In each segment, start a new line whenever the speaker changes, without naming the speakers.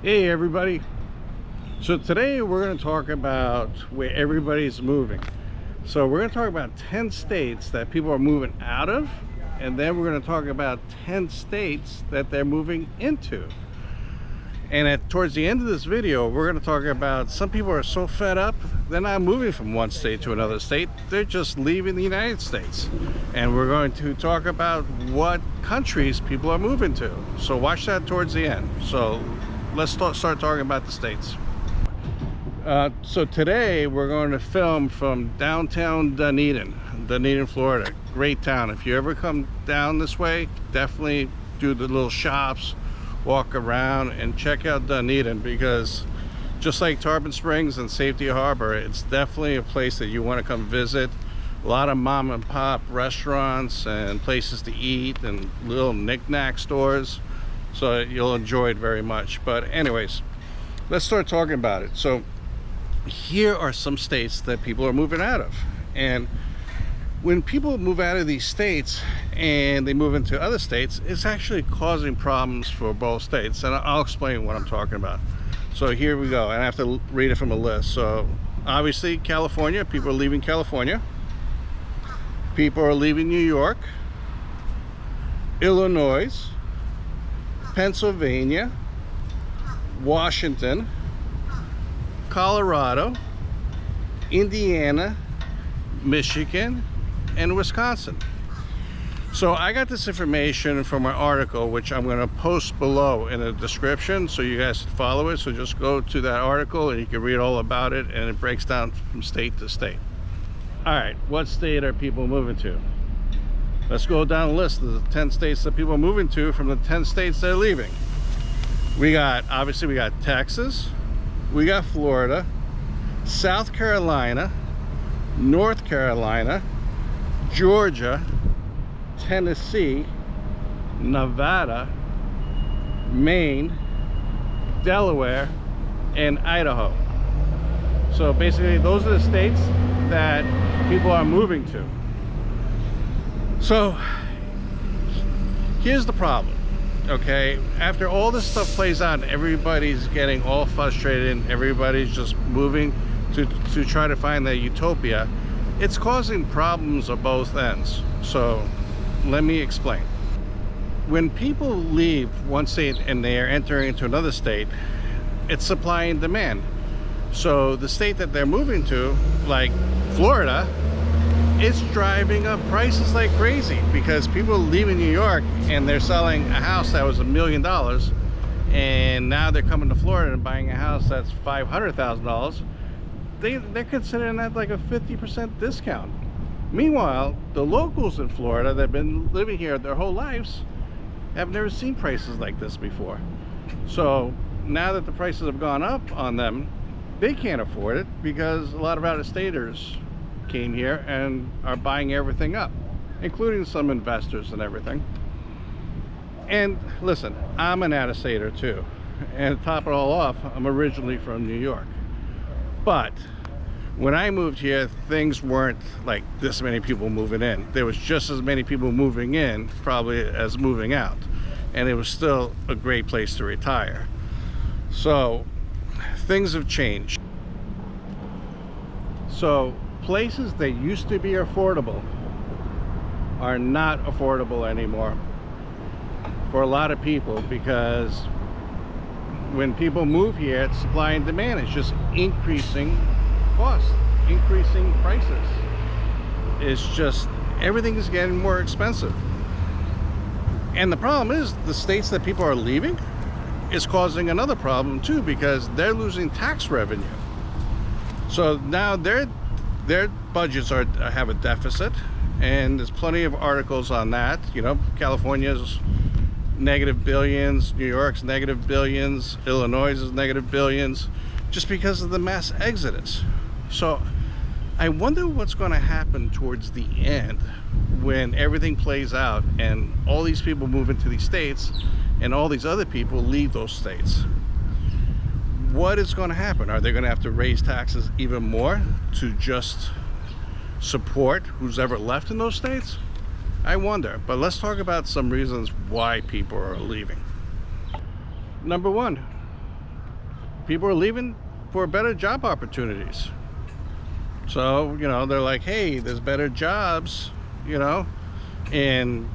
Hey everybody, so today we're going to talk about where everybody's moving. So we're going to talk about 10 states that people are moving out of, and then we're going to talk about 10 states that they're moving into. And towards the end of this video, we're going to talk about some people are so fed up, they're not moving from one state to another state, they're just leaving the United States. And we're going to talk about what countries people are moving to. So watch that towards the end. So let's start talking about the states. So today we're going to film from downtown Dunedin, Florida. Great town. If you ever come down this way, definitely do the little shops, walk around and check out Dunedin, because just like Tarpon Springs and Safety Harbor, it's definitely a place that you want to come visit. A lot of mom and pop restaurants and places to eat and little knick-knack stores, so you'll enjoy it very much. But anyways, let's start talking about it. So here are some states that people are moving out of, and when people move out of these states and they move into other states, it's actually causing problems for both states, and I'll explain what I'm talking about. So here we go, and I have to read it from a list. So obviously California, people are leaving California. People are leaving New York, Illinois, Pennsylvania, Washington, Colorado, Indiana, Michigan, and Wisconsin. So I got this information from an article which I'm going to post below in the description so you guys can follow it. So just go to that article and you can read all about it, and it breaks down from state to state. All right, what state are people moving to? Let's go down the list of the 10 states that people are moving to from the 10 states they're leaving. Obviously we got Texas, we got Florida, South Carolina, North Carolina, Georgia, Tennessee, Nevada, Maine, Delaware, and Idaho. So basically those are the states that people are moving to. So here's the problem, okay? After all this stuff plays out and everybody's getting all frustrated and everybody's just moving to try to find that utopia, it's causing problems on both ends. So let me explain. When people leave one state and they are entering into another state, it's supply and demand. So the state that they're moving to, like Florida, it's driving up prices like crazy, because people leaving New York and they're selling a house that was $1 million, and now they're coming to Florida and buying a house that's $500,000. They're considering that like a 50% discount. Meanwhile, the locals in Florida that have been living here their whole lives have never seen prices like this before. So now that the prices have gone up on them, they can't afford it, because a lot of out-of-staters came here and are buying everything up, including some investors and everything. And listen, I'm an out-of-stater too, and to top it all off, I'm originally from New York. But when I moved here, things weren't like this many people moving in. There was just as many people moving in probably as moving out, and it was still a great place to retire. So things have changed. So places that used to be affordable are not affordable anymore for a lot of people, because when people move here, it's supply and demand. It's just increasing costs, increasing prices. It's just everything is getting more expensive. And the problem is, the states that people are leaving is causing another problem too, because they're losing tax revenue. So now their budgets have a deficit, and there's plenty of articles on that. You know, California's negative billions, New York's negative billions, Illinois is negative billions, just because of the mass exodus. So I wonder what's going to happen towards the end when everything plays out and all these people move into these states and all these other people leave those states. What is going to happen? Are they going to have to raise taxes even more to just support who's ever left in those states? I wonder. But let's talk about some reasons why people are leaving. Number one, people are leaving for better job opportunities. So, you know, they're like, hey, there's better jobs, you know, in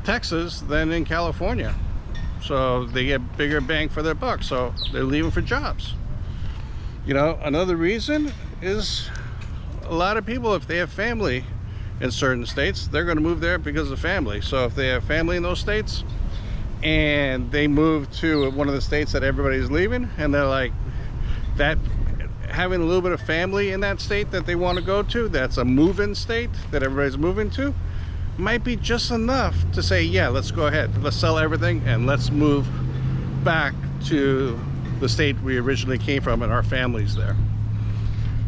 Texas than in California. So they get bigger bang for their buck. So they're leaving for jobs. You know, another reason is a lot of people, if they have family in certain states, they're going to move there because of family. So if they have family in those states and they move to one of the states that everybody's leaving, and they're like, that having a little bit of family in that state that they want to go to, that's a move-in state that everybody's moving to, might be just enough to say, yeah, let's go ahead, let's sell everything and let's move back to the state we originally came from and our families there.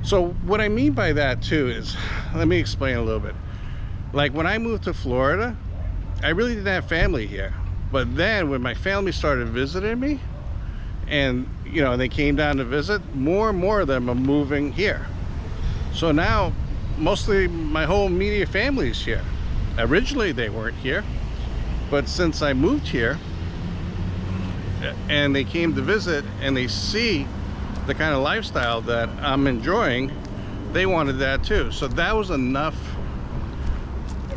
So what I mean by that too is, let me explain a little bit. Like when I moved to Florida, I really didn't have family here. But then when my family started visiting me, and you know, they came down to visit, more and more of them are moving here. So now mostly my whole immediate family is here. Originally they weren't here, but since I moved here and they came to visit and they see the kind of lifestyle that I'm enjoying, they wanted that too. So that was enough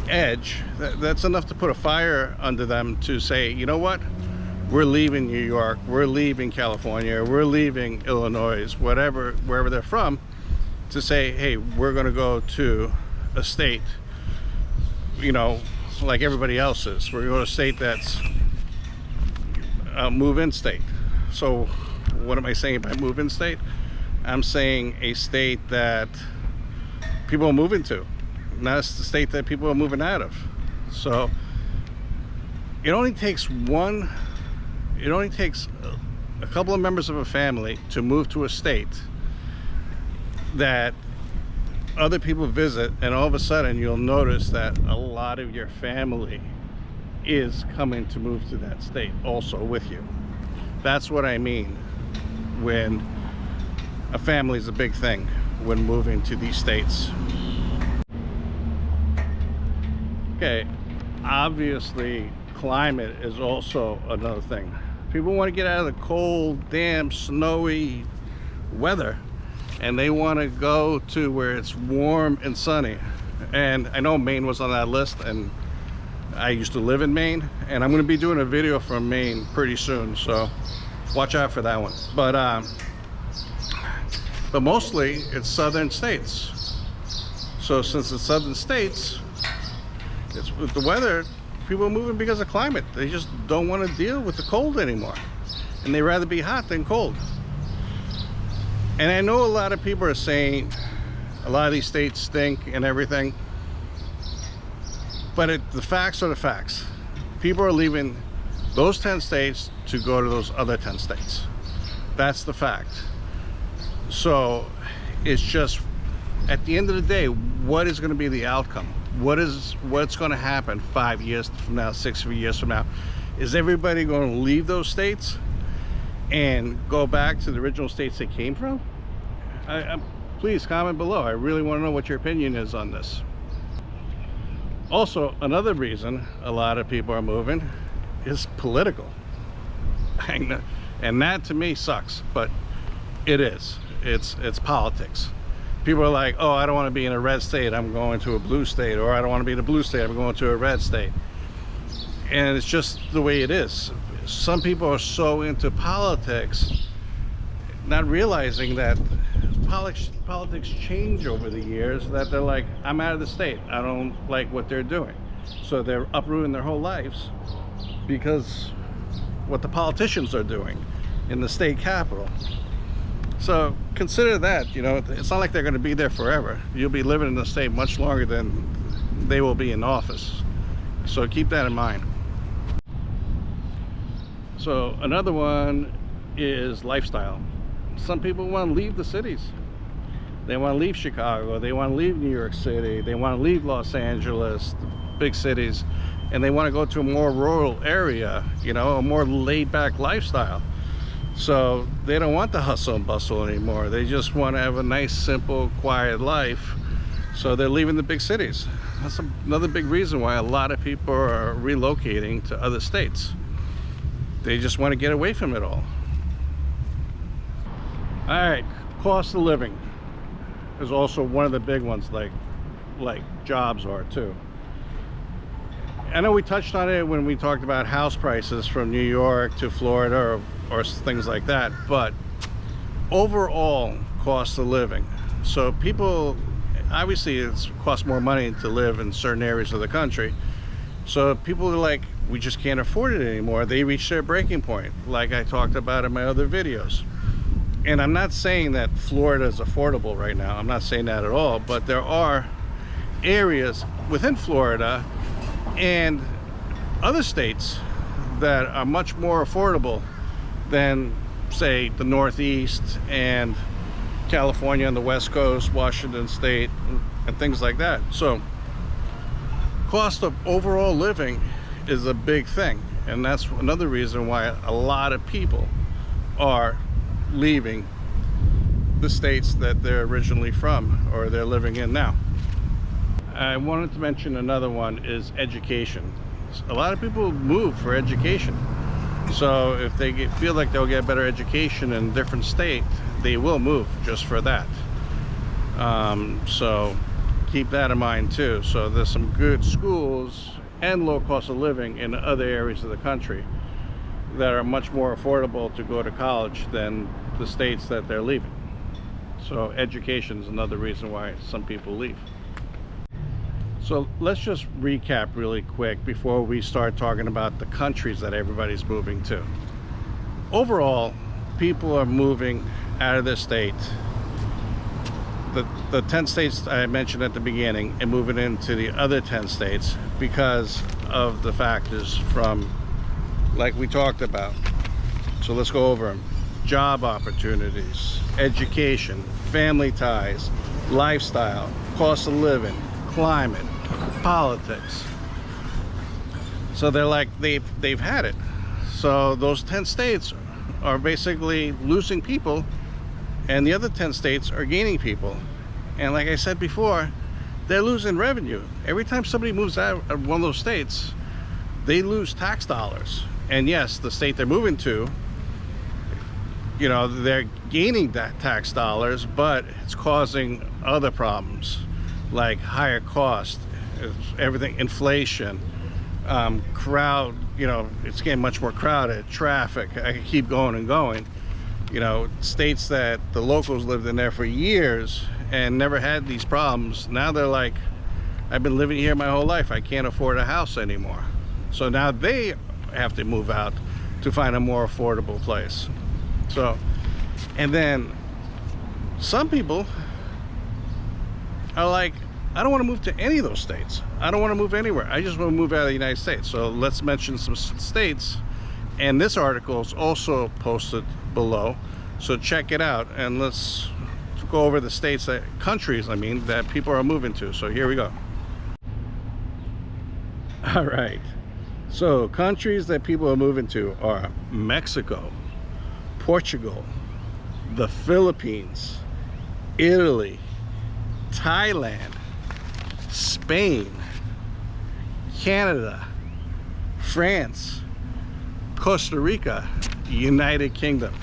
edge, that's enough to put a fire under them to say, you know what, we're leaving New York, we're leaving California, we're leaving Illinois, whatever, wherever they're from, to say, hey, we're going to go to a state, you know, like everybody else is. We're going to go to a state that's a move-in state. So what am I saying by move-in state? I'm saying a state that people are moving to, not a state that people are moving out of. So it only takes a couple of members of a family to move to a state that other people visit, and all of a sudden you'll notice that a lot of your family is coming to move to that state also with you. That's what I mean when a family is a big thing when moving to these states. Okay, obviously climate is also another thing. People want to get out of the cold, damp, snowy weather, and they want to go to where it's warm and sunny. And I know Maine was on that list, and I used to live in Maine, and I'm going to be doing a video from Maine pretty soon, so watch out for that one. But mostly it's southern states. So since it's southern states, it's with the weather, people are moving because of climate. They just don't want to deal with the cold anymore, and they'd rather be hot than cold. And I know a lot of people are saying a lot of these states stink and everything, but the facts are the facts. People are leaving those 10 states to go to those other 10 states. That's the fact. So it's just, at the end of the day, what is going to be the outcome? What's going to happen 5 years from now, 6 years from now? Is everybody going to leave those states and go back to the original states they came from? Please comment below. I really want to know what your opinion is on this. Also, another reason a lot of people are moving is political. And that to me sucks, but it is. It's politics. People are like, oh, I don't want to be in a red state, I'm going to a blue state, or I don't want to be in a blue state, I'm going to a red state. And it's just the way it is. Some people are so into politics, not realizing that politics change over the years, that they're like, I'm out of the state, I don't like what they're doing. So they're uprooting their whole lives because what the politicians are doing in the state capital. So consider that, you know, it's not like they're going to be there forever. You'll be living in the state much longer than they will be in office. So keep that in mind. So another one is lifestyle. Some people want to leave the cities. They want to leave Chicago, they want to leave New York City, they want to leave Los Angeles, the big cities, and they want to go to a more rural area, you know, a more laid-back lifestyle. So they don't want the hustle and bustle anymore. They just want to have a nice, simple, quiet life. So they're leaving the big cities. That's another big reason why a lot of people are relocating to other states. They just want to get away from it all. right, cost of living is also one of the big ones, like jobs are too. I know we touched on it when we talked about house prices from New York to Florida or things like that, but overall cost of living. So people, obviously it costs more money to live in certain areas of the country. So people are like, we just can't afford it anymore. They reach their breaking point, like I talked about in my other videos. And I'm not saying that Florida is affordable right now. I'm not saying that at all, but there are areas within Florida and other states that are much more affordable than, say, the Northeast and California on the West Coast, Washington State, and things like that. So cost of overall living is a big thing, and that's another reason why a lot of people are leaving the states that they're originally from or they're living in now. I wanted to mention another one is education. A lot of people move for education. So if they feel like they'll get better education in a different state, they will move just for that. So keep that in mind too. So there's some good schools and low cost of living in other areas of the country that are much more affordable to go to college than the states that they're leaving. So education is another reason why some people leave. So let's just recap really quick before we start talking about the countries that everybody's moving to. Overall, people are moving out of their state, the 10 states I mentioned at the beginning, and moving into the other 10 states because of the factors from, like we talked about. So let's go over them. Job opportunities, education, family ties, lifestyle, cost of living, climate, politics. So they're like, they've had it. So those 10 states are basically losing people, and the other 10 states are gaining people. And like I said before, they're losing revenue. Every time somebody moves out of one of those states, they lose tax dollars. And yes, the state they're moving to, you know, they're gaining that tax dollars, but it's causing other problems like higher cost, everything, inflation, crowd, you know, it's getting much more crowded, traffic. I can keep going and going. You know, states that the locals lived in there for years and never had these problems, now they're like, I've been living here my whole life, I can't afford a house anymore. So now they have to move out to find a more affordable place. So, and then some people are like, I don't want to move to any of those states. I don't want to move anywhere. I just want to move out of the United States. So let's mention some states. And this article is also posted below. So check it out. And let's go over the states, countries, I mean, that people are moving to. So here we go. All right. So countries that people are moving to are Mexico, Portugal, the Philippines, Italy, Thailand, Spain, Canada, France, Costa Rica, United Kingdom.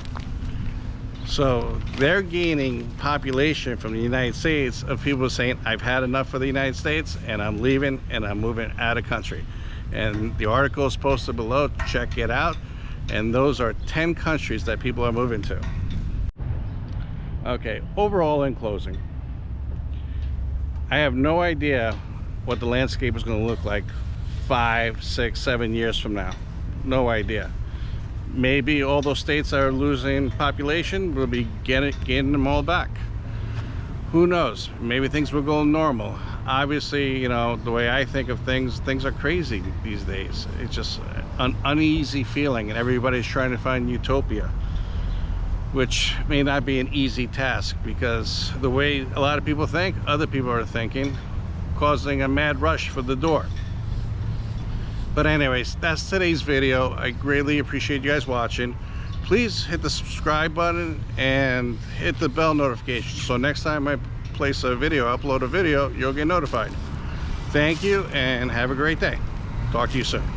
So they're gaining population from the United States of people saying, I've had enough for the United States and I'm leaving and I'm moving out of country. And the article is posted below, check it out. And those are 10 countries that people are moving to. Okay, overall, in closing, I have no idea what the landscape is going to look like 5, 6, 7 years from now. No idea. Maybe all those states that are losing population will be gaining them all back. Who knows? Maybe things will go normal. Obviously, you know, the way I think of things are crazy these days. It's just an uneasy feeling, and everybody's trying to find utopia, which may not be an easy task, because the way a lot of people think, other people are thinking, causing a mad rush for the door. But anyways, that's today's video. I greatly appreciate you guys watching. Please hit the subscribe button and hit the bell notification, so next time I place a video, upload a video, you'll get notified. Thank you and have a great day. Talk to you soon.